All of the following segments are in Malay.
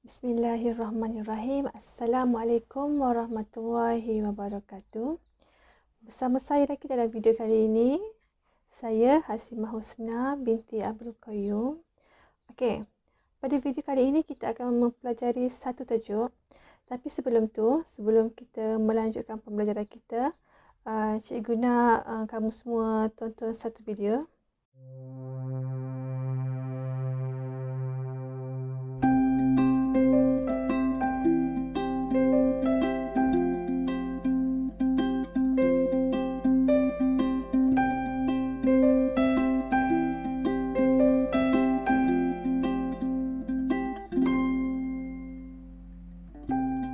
Bismillahirrahmanirrahim. Assalamualaikum warahmatullahi wabarakatuh. Bersama saya lagi dalam video kali ini, saya Hasimah Husna binti Abdul Qayyum. Okey, pada video kali ini kita akan mempelajari satu tajuk. Tapi sebelum kita melanjutkan pembelajaran kita, cikgu nak kamu semua tonton satu video.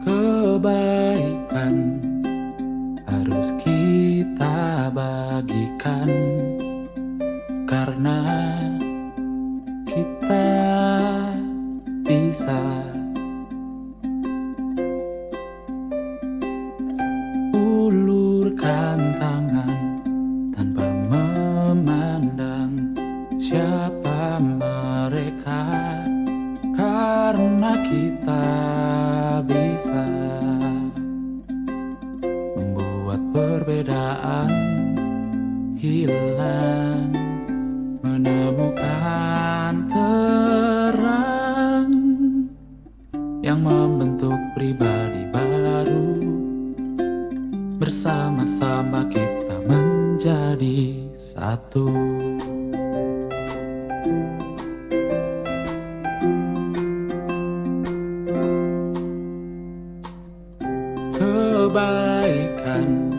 Kebaikan harus kita bagikan, karena kita bisa ulurkan tangan tanpa memandang siapa mereka, karena kita bisa membuat perbedaan hilang, menemukan terang yang membentuk pribadi baru. Bersama-sama kita menjadi satu. Kebaikan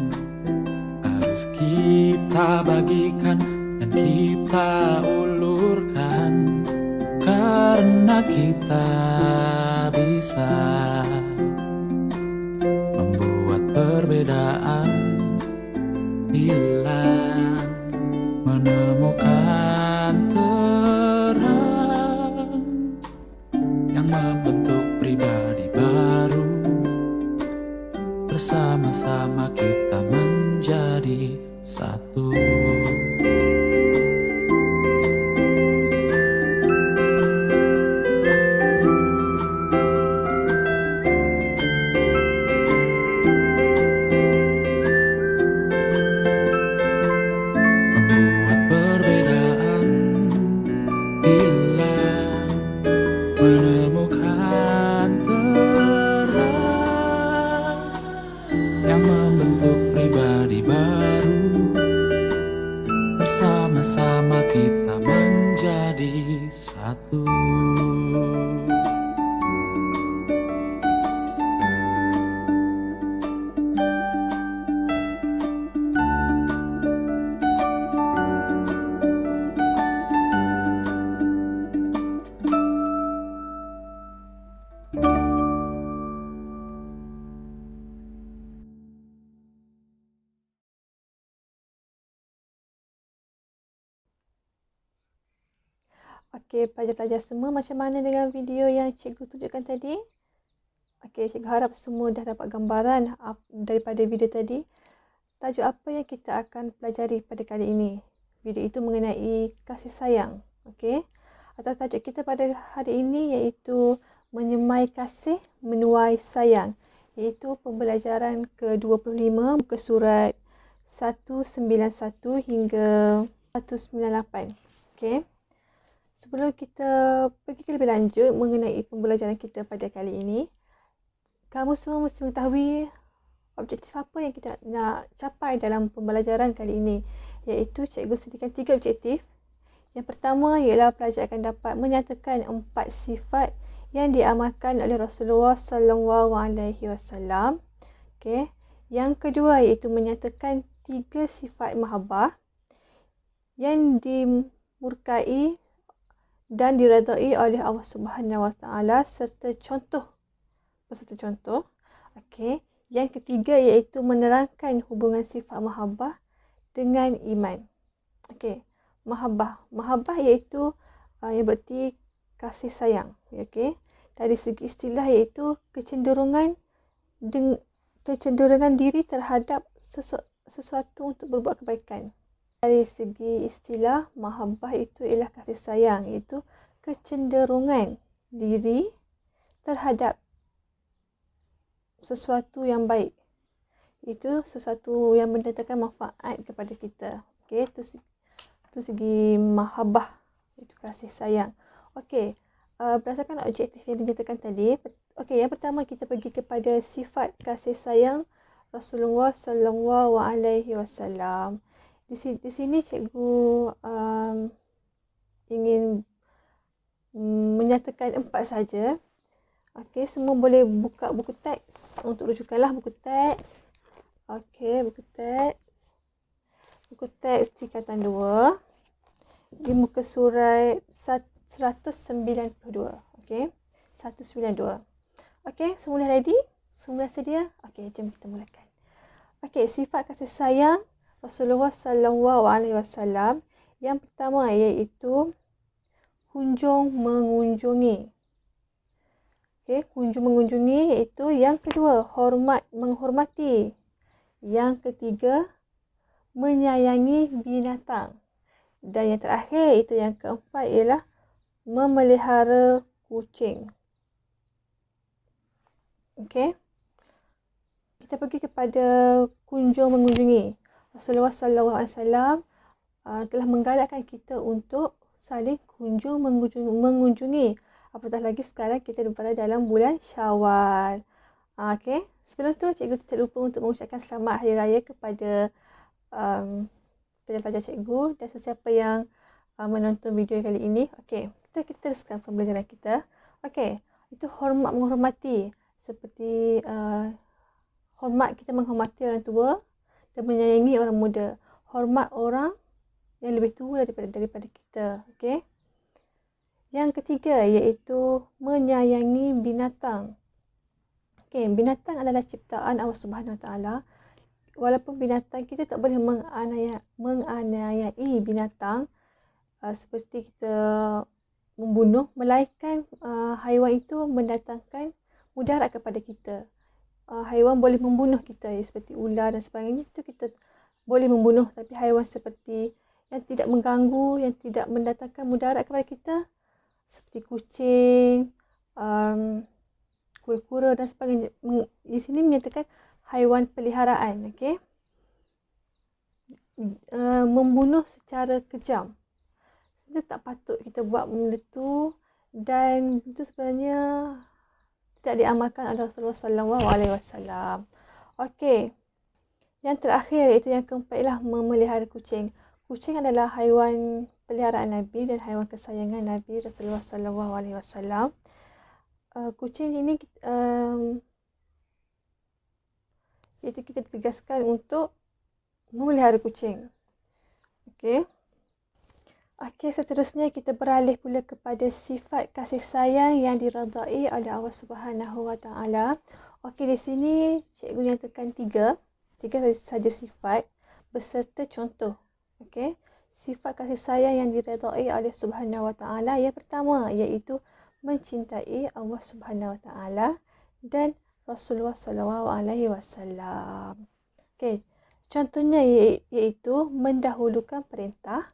harus kita bagikan dan kita ulurkan, karena kita bisa membuat perbedaan hilang, menemukan terang yang membentuk pribadi baru. Bersama-sama kita menjadi satu. Membuat perbedaan hilang, menemukan terang yang membentuk pribadi baru. Bersama-sama kita menjadi satu. Okey, pelajar-pelajar semua, macam mana dengan video yang cikgu tunjukkan tadi? Okey, cikgu harap semua dah dapat gambaran daripada video tadi. Tajuk apa yang kita akan pelajari pada kali ini? Video itu mengenai kasih sayang. Okey. Atau tajuk kita pada hari ini iaitu menyemai kasih, menuai sayang. Iaitu pembelajaran ke-25 muka surat 191 hingga 198. Okey. Sebelum kita pergi ke lebih lanjut mengenai pembelajaran kita pada kali ini, kamu semua mesti mengetahui objektif apa yang kita nak capai dalam pembelajaran kali ini. Iaitu cikgu sediakan 3 objektif. Yang pertama ialah pelajar akan dapat menyatakan 4 sifat yang diamalkan oleh Rasulullah SAW. Okey. Yang kedua iaitu menyatakan 3 sifat mahabbah yang dimurkai dan diredai oleh Allah Subhanahu Wa Taala serta contoh. Okey. Yang ketiga iaitu menerangkan hubungan sifat mahabbah dengan iman. Okey. Mahabbah iaitu yang berarti kasih sayang. Okey. Dari segi istilah iaitu kecenderungan diri terhadap sesuatu untuk berbuat kebaikan. Dari segi istilah, mahabbah itu ialah kasih sayang, iaitu kecenderungan diri terhadap sesuatu yang baik. Itu sesuatu yang mendatangkan manfaat kepada kita. Okey, itu segi mahabbah, itu kasih sayang. Okey, berdasarkan objektif yang dinyatakan tadi, okey, yang pertama kita pergi kepada sifat kasih sayang Rasulullah sallallahu alaihi wasallam. Di sini cikgu ingin menyatakan 4 saja. Okey, semua boleh buka buku teks untuk rujukanlah buku teks. Okey, buku teks. Buku teks tingkatan 2 di muka surat 192. Okey, 192. Okey, semua dah ready? Semua dah sedia? Okey, jom kita mulakan. Okey, sifat kasih sayang Rasulullah sallallahu alaihi wasallam yang pertama iaitu kunjung mengunjungi. Okey, kunjung mengunjungi iaitu yang kedua, hormat menghormati. Yang ketiga, menyayangi binatang. Dan yang terakhir, itu yang keempat ialah memelihara kucing. Okey. Kita pergi kepada kunjung mengunjungi. Rasulullah sallallahu alaihi wasallam telah menggalakkan kita untuk saling kunjung mengunjungi. Apatah lagi sekarang kita berada dalam bulan Syawal. Okey. Sebelum tu cikgu tidak lupa untuk mengucapkan selamat hari raya kepada pelajar cikgu dan sesiapa yang menonton video kali ini. Okey, kita teruskan pembelajaran kita. Okey, itu hormat menghormati. Seperti hormat, kita menghormati orang tua dan menyayangi orang muda. Hormat orang yang lebih tua daripada kita. Okey. Yang ketiga iaitu menyayangi binatang. Okey, binatang adalah ciptaan Allah Subhanahu Wa Taala. Walaupun binatang, kita tak boleh menganiayai binatang seperti kita membunuh, melainkan haiwan itu mendatangkan mudarat kepada kita. Haiwan boleh membunuh kita seperti ular dan sebagainya, itu kita boleh membunuh. Tapi haiwan seperti yang tidak mengganggu, yang tidak mendatangkan mudarat kepada kita, seperti kucing, kura-kura dan sebagainya, di sini menyatakan haiwan peliharaan. Okey, membunuh secara kejam, kita tak patut kita buat benda tu, dan itu sebenarnya tidak diamalkan oleh Rasulullah sallallahu alaihi wasallam. Okey, yang terakhir iaitu yang keempat ialah memelihara kucing. Kucing adalah haiwan peliharaan Nabi dan haiwan kesayangan Nabi Rasulullah sallallahu alaihi wasallam. Kucing ini iaitu kita ditegaskan untuk memelihara kucing. Okey. Okey, seterusnya kita beralih pula kepada sifat kasih sayang yang diredai oleh Allah Subhanahu Wa Taala. Okey, di sini cikgu nyatakan tiga saja sifat beserta contoh. Okey, sifat kasih sayang yang diredai oleh Subhanahu Wa Taala yang pertama iaitu mencintai Allah Subhanahu Wa Taala dan Rasulullah sallallahu alaihi wasallam. Okey, contohnya iaitu mendahulukan perintah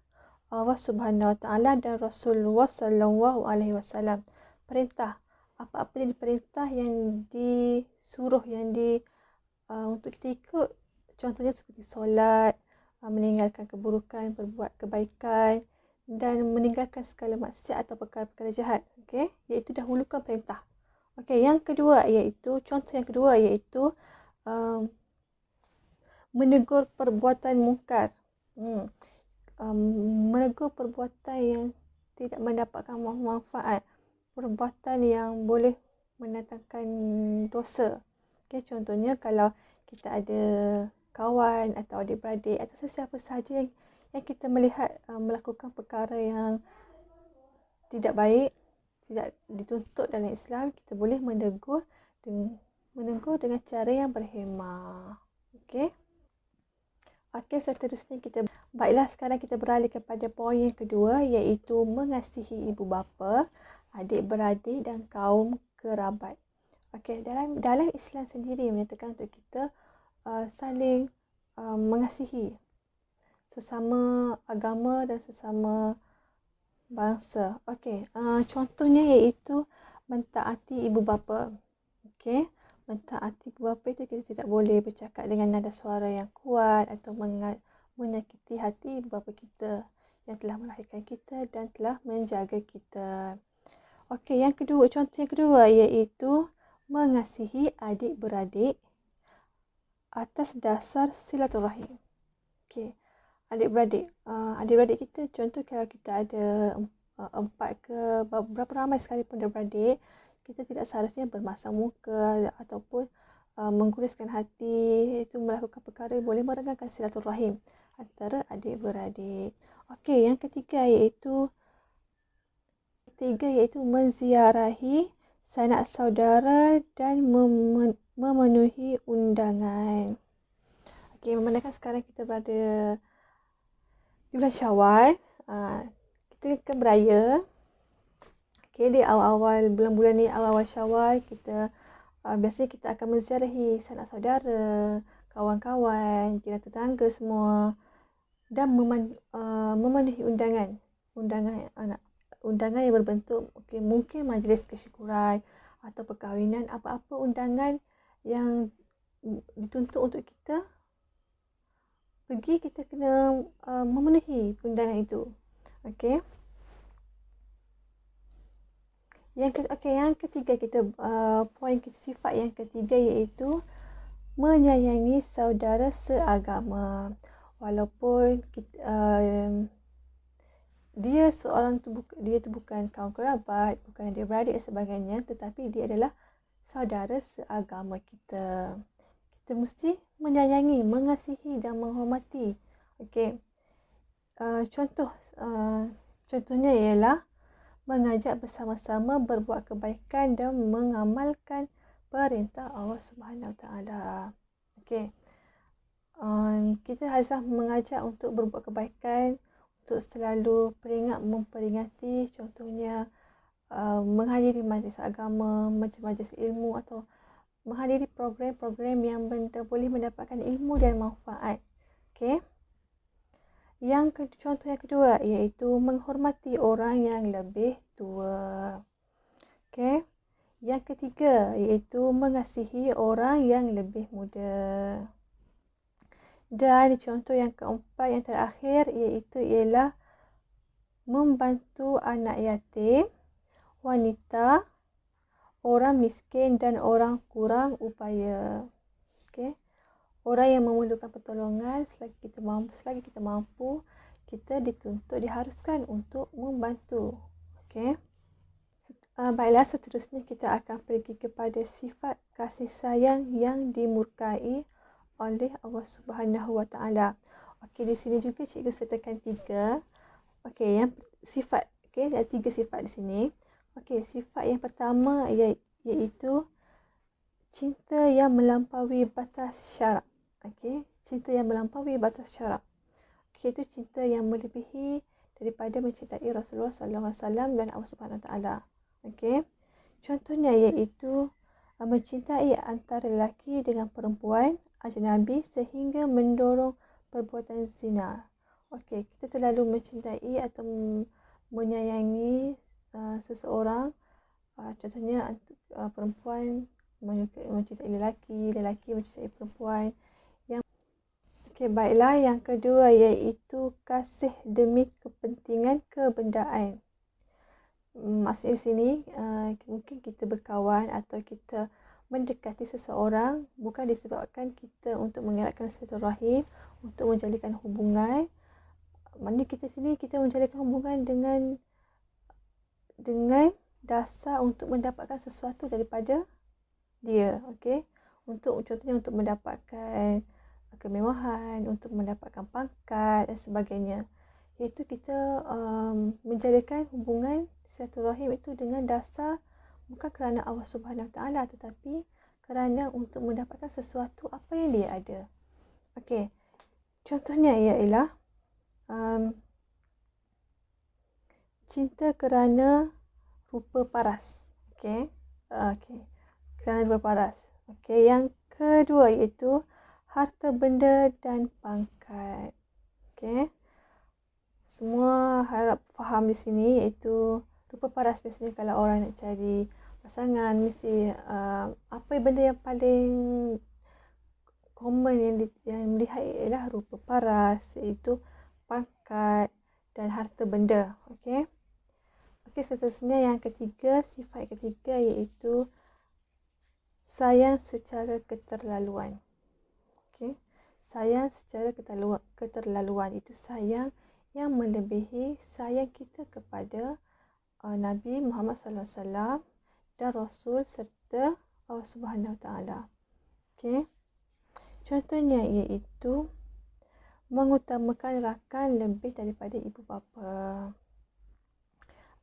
Allah Subhanahu Wa Taala dan Rasulullah sallallahu alaihi wasallam. Perintah, apa-apa yang diperintah, yang disuruh, yang untuk kita ikut. Contohnya seperti solat, meninggalkan keburukan, berbuat kebaikan dan meninggalkan segala maksiat atau perkara-perkara jahat. Okey, iaitu dahulukan perintah. Okey, yang kedua iaitu menegur perbuatan mungkar. Menegur perbuatan yang tidak mendapatkan manfaat, perbuatan yang boleh mendatangkan dosa. Okay, contohnya kalau kita ada kawan atau adik-beradik atau sesiapa sahaja yang kita melihat melakukan perkara yang tidak baik, tidak dituntut dalam Islam, kita boleh menegur dengan cara yang berhemah. Okey. Okey, seterusnya baiklah, sekarang kita beralih kepada poin yang kedua iaitu mengasihi ibu bapa, adik-beradik dan kaum kerabat. Okey, dalam Islam sendiri menyatakan untuk kita saling mengasihi sesama agama dan sesama bangsa. Okey, contohnya iaitu mentaati ibu bapa. Okey, mentaati ibu bapa itu kita tidak boleh bercakap dengan nada suara yang kuat atau menyakiti hati ibu bapa kita yang telah melahirkan kita dan telah menjaga kita. Okey, yang kedua, contoh yang kedua iaitu mengasihi adik-beradik atas dasar silaturahim. Okey, adik-beradik. Adik-beradik kita, contoh kalau kita ada 4 ke berapa ramai sekalipun adik-beradik, kita tidak seharusnya bermasam muka ataupun mengguriskan hati, itu melakukan perkara yang boleh merengangkan silaturahim antara adik-beradik. Okey, yang ketiga iaitu menziarahi sanak saudara dan memenuhi undangan. Okey, memandangkan sekarang kita berada di bulan Syawal, kita akan beraya. Okey, di awal-awal bulan-bulan ni, awal-awal Syawal, kita biasanya kita akan menziarahi sanak saudara, kawan-kawan, jiran tetangga semua dan memenuhi undangan yang berbentuk mungkin majlis kesyukuran atau perkahwinan, apa-apa undangan yang dituntut untuk kita pergi, kita kena memenuhi undangan itu. Okey. Yang ketiga kita sifat yang ketiga iaitu menyayangi saudara seagama. Walaupun dia tu bukan kawan kerabat, bukan adik-beradik dan sebagainya, tetapi dia adalah saudara seagama kita. Kita mesti menyayangi, mengasihi dan menghormati. Okey. Contohnya ialah mengajak bersama-sama berbuat kebaikan dan mengamalkan perintah Allah Subhanahu Wa Taala. Okey. Kita harus mengajak untuk berbuat kebaikan, untuk selalu memperingati, contohnya menghadiri majlis agama, majlis ilmu atau menghadiri program-program yang boleh mendapatkan ilmu dan manfaat. Okey. Contoh yang kedua iaitu menghormati orang yang lebih tua. Okey. Yang ketiga iaitu mengasihi orang yang lebih muda. Dan contoh yang keempat, yang terakhir ialah membantu anak yatim, wanita, orang miskin dan orang kurang upaya. Okey. Orang yang memerlukan pertolongan, selagi kita mampu, kita diharuskan untuk membantu. Okey. Baiklah, seterusnya kita akan pergi kepada sifat kasih sayang yang dimurkai oleh Allah Subhanahu Wa Taala. Okey, di sini juga cikgu sertakan 3. Okey, yang sifat, ada 3 sifat di sini. Okey, sifat yang pertama iaitu cinta yang melampaui batas syarak. Okey, cinta yang melampaui batas syarak. Okey, itu cinta yang melebihi daripada mencintai Rasulullah sallallahu alaihi wasallam dan Allah Subhanahu Wa Taala. Okey. Contohnya iaitu mencintai antara lelaki dengan perempuan ajnabi sehingga mendorong perbuatan zina. Okey, kita terlalu mencintai atau menyayangi seseorang, contohnya perempuan mencintai lelaki, lelaki mencintai perempuan. Okey, baiklah, yang kedua iaitu kasih demi kepentingan kebendaan. Maksudnya di sini mungkin kita berkawan atau kita mendekati seseorang bukan disebabkan kita untuk mengeratkan silaturahim, untuk menjalinkan hubungan. Maknanya kita menjalinkan hubungan dengan dasar untuk mendapatkan sesuatu daripada dia. Okey. Contohnya untuk mendapatkan kemewahan, untuk mendapatkan pangkat dan sebagainya. Iaitu kita menjalinkan hubungan silaturahim itu dengan dasar bukan kerana Allah Subhanahu Wa Taala, tetapi kerana untuk mendapatkan sesuatu apa yang dia ada. Okey. Contohnya ialah cinta kerana rupa paras. Okey. Kerana rupa paras. Okey, yang kedua iaitu harta benda dan pangkat. Okey. Semua harap faham di sini iaitu rupa paras. Biasanya kalau orang nak cari pasangan mesti apa benda yang paling common yang dilihat ialah rupa paras, iaitu pangkat dan harta benda. Okey. Okey, seterusnya yang ketiga, sifat ketiga iaitu sayang secara keterlaluan. Okey. Sayang secara keterlaluan itu sayang yang melebihi sayang kita kepada Nabi Muhammad sallallahu alaihi wasallam dan Rasul serta Allah Subhanahu Wa Taala. Okey. Contohnya iaitu mengutamakan rakan lebih daripada ibu bapa.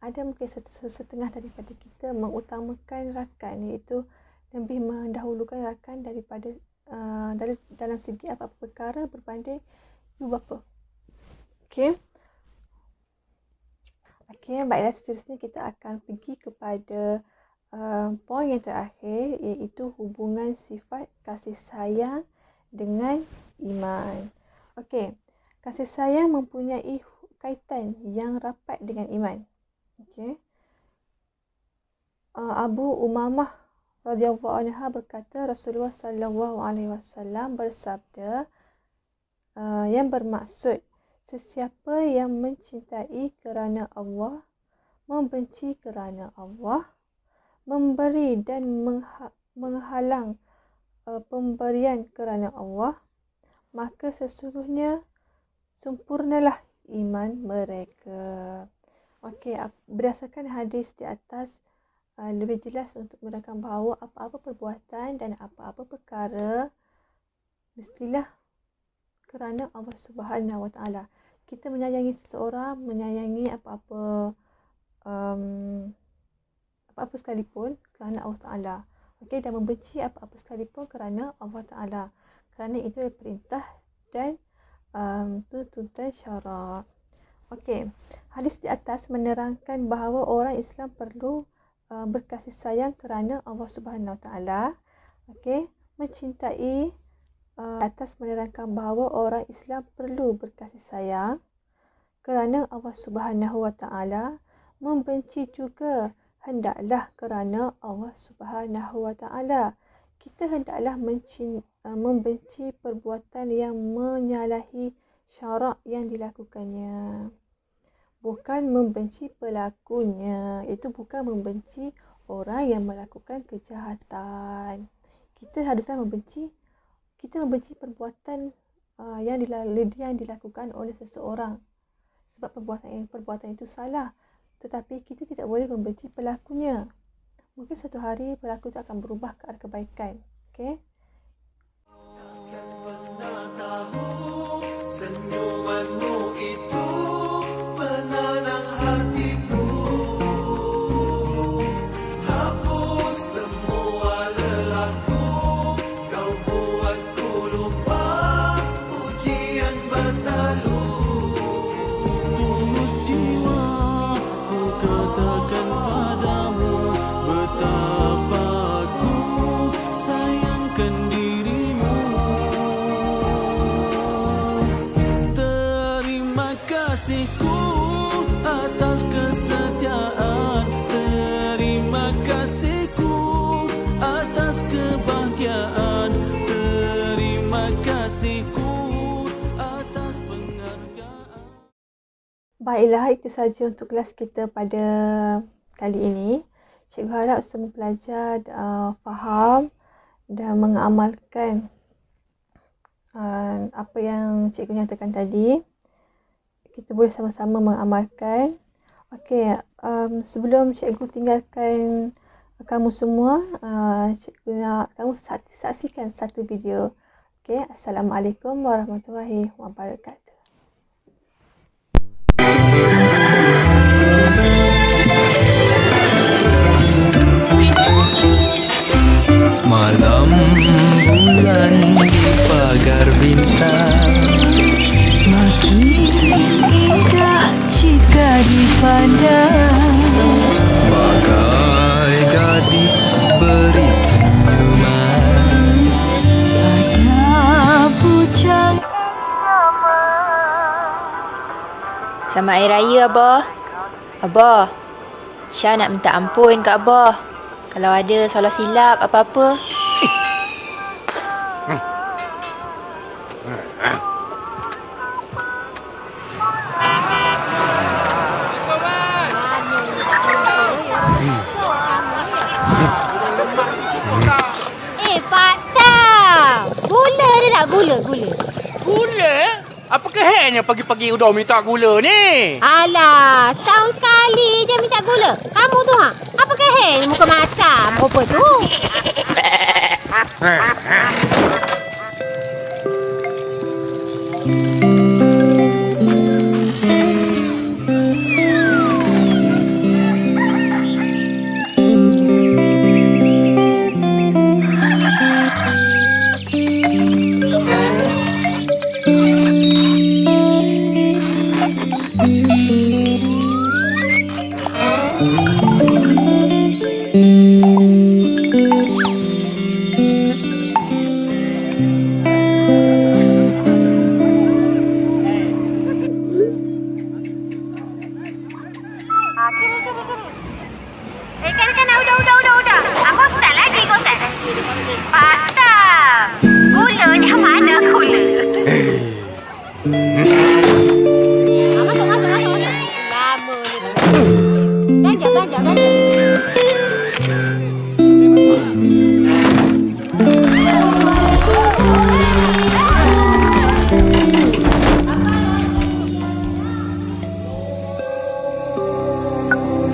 Ada mungkin setengah daripada kita mengutamakan rakan, iaitu lebih mendahulukan rakan daripada dalam segi apa-apa perkara berbanding ibu bapa. Okey. Okey, baiklah, seterusnya kita akan pergi kepada poin yang terakhir, iaitu hubungan sifat kasih sayang dengan iman. Okey, kasih sayang mempunyai kaitan yang rapat dengan iman. Okey. Abu Umamah radhiyallahu anha berkata, Rasulullah sallallahu alaihi wasallam bersabda yang bermaksud, sesiapa yang mencintai kerana Allah, membenci kerana Allah, memberi dan menghalang pemberian kerana Allah, maka sesungguhnya sempurnalah iman mereka. Okey, berdasarkan hadis di atas, lebih jelas untuk menerangkan bahawa apa-apa perbuatan dan apa-apa perkara mestilah kerana Allah Subhanahu Wa Taala. Kita menyayangi seseorang, menyayangi apa-apa sekalipun kerana Allah Taala. Okey, dan membenci apa-apa sekalipun kerana Allah Taala. Kerana itu perintah dan tuntutan syarak. Okey, hadis di atas menerangkan bahawa orang Islam perlu berkasih sayang kerana Allah Subhanahu Wa Taala. Okey, mencintai atas menerangkan bahawa orang Islam perlu berkasih sayang kerana Allah Subhanahu Wa Taala. Membenci juga hendaklah kerana Allah Subhanahu Wa Taala. Kita hendaklah membenci perbuatan yang menyalahi syarak yang dilakukannya, bukan membenci pelakunya. Itu bukan membenci orang yang melakukan kejahatan. Kita haruslah membenci perbuatan yang dilakukan oleh seseorang, sebab perbuatan itu salah. Tetapi kita tidak boleh membenci pelakunya. Mungkin satu hari pelaku itu akan berubah ke arah kebaikan. Okey. Takkan pernah tahu senyumanmu itu penenang hatiku. Hapus semua lelahku, kau buatku lupa ujian bertalu. Tulus jiwa ku katakan padamu, betapa ku sayangkan dirimu. Terima kasihku atas kesetiaan, terima kasihku atas kebahagiaan, terima kasihku atas penghargaan. Baiklah, itu saja untuk kelas kita pada kali ini. Cikgu harap semua pelajar faham dan mengamalkan apa yang cikgu nyatakan tadi. Kita boleh sama-sama mengamalkan. Okey, sebelum cikgu tinggalkan kamu semua, cikgu nak kamu saksikan satu video. Okey, Assalamualaikum warahmatullahi wabarakatuh. Malam bulan di pagar bintang, makin indah jika dipandang. bagai gadis beri senyuman. Ada bujang. Selamat Hari Raya, Abah. Abah, Syah nak minta ampun kat Abah. Kalau ada salah silap apa-apa. Pak Tam. Gula dia nak gula. Gula? Apakah hanya pagi-pagi udah minta gula ni? Alah, setahun sekali je minta gula. Kamu tu apakah muka masam apa tu? Udah. Aku start lagi kau start. Pak Tam. Gula ni mana gula? Masuk. Lama ni. Ganjak.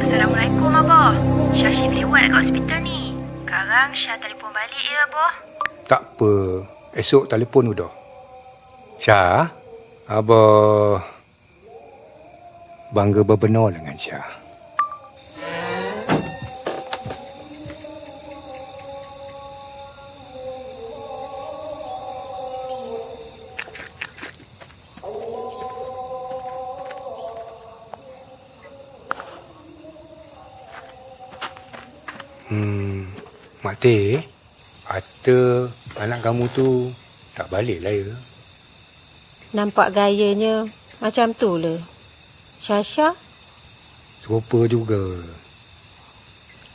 Assalamualaikum, Abah. Syah shift lewat kat hospital ni. Sekarang Syah telefon balik ya, Abah. Tak apa. Esok telefon udah. Syah, Abah bangga berbenar dengan Syah. Mak Teh, Atta anak kamu tu tak balik lah ya? Nampak gayanya macam tu le. Syasha, Serupa juga.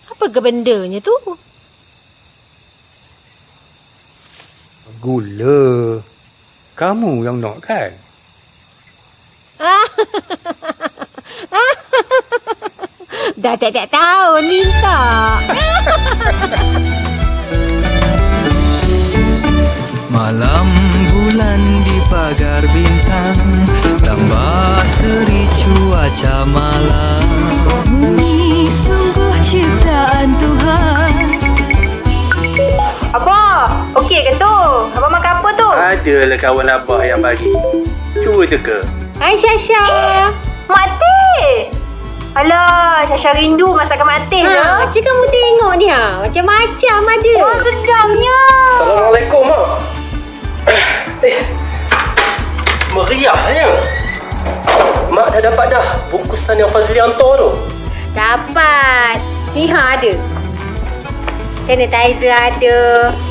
apa ke bendanya tu? Gula. Kamu yang nak kan? Dah tak tahun minta. Malam bulan di pagar bintang, tambah seri cuaca malam. Bumi sungguh ciptaan Tuhan. Abah, okey ke tu? Abah makan apa tu? Adalah kawan abah yang bagi. Cuba teka. Hai Syasha. Mak Teh! Alah, Syasha rindu masakan Mak Teh lah. Macam kamu tengok ni macam-macam ada. Wah, sedapnya. Assalamualaikum, Mak. Meriahnya. Mak dah dapat dah bungkusan yang Fazli hantar tu. Dapat. Ni ada. Sanitizer ada.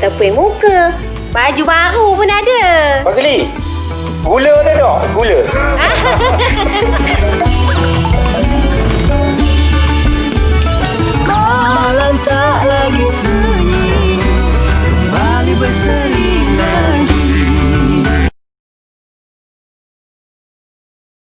Tepung muka. Baju baru pun ada. Fazli, gula ada tak? Gula.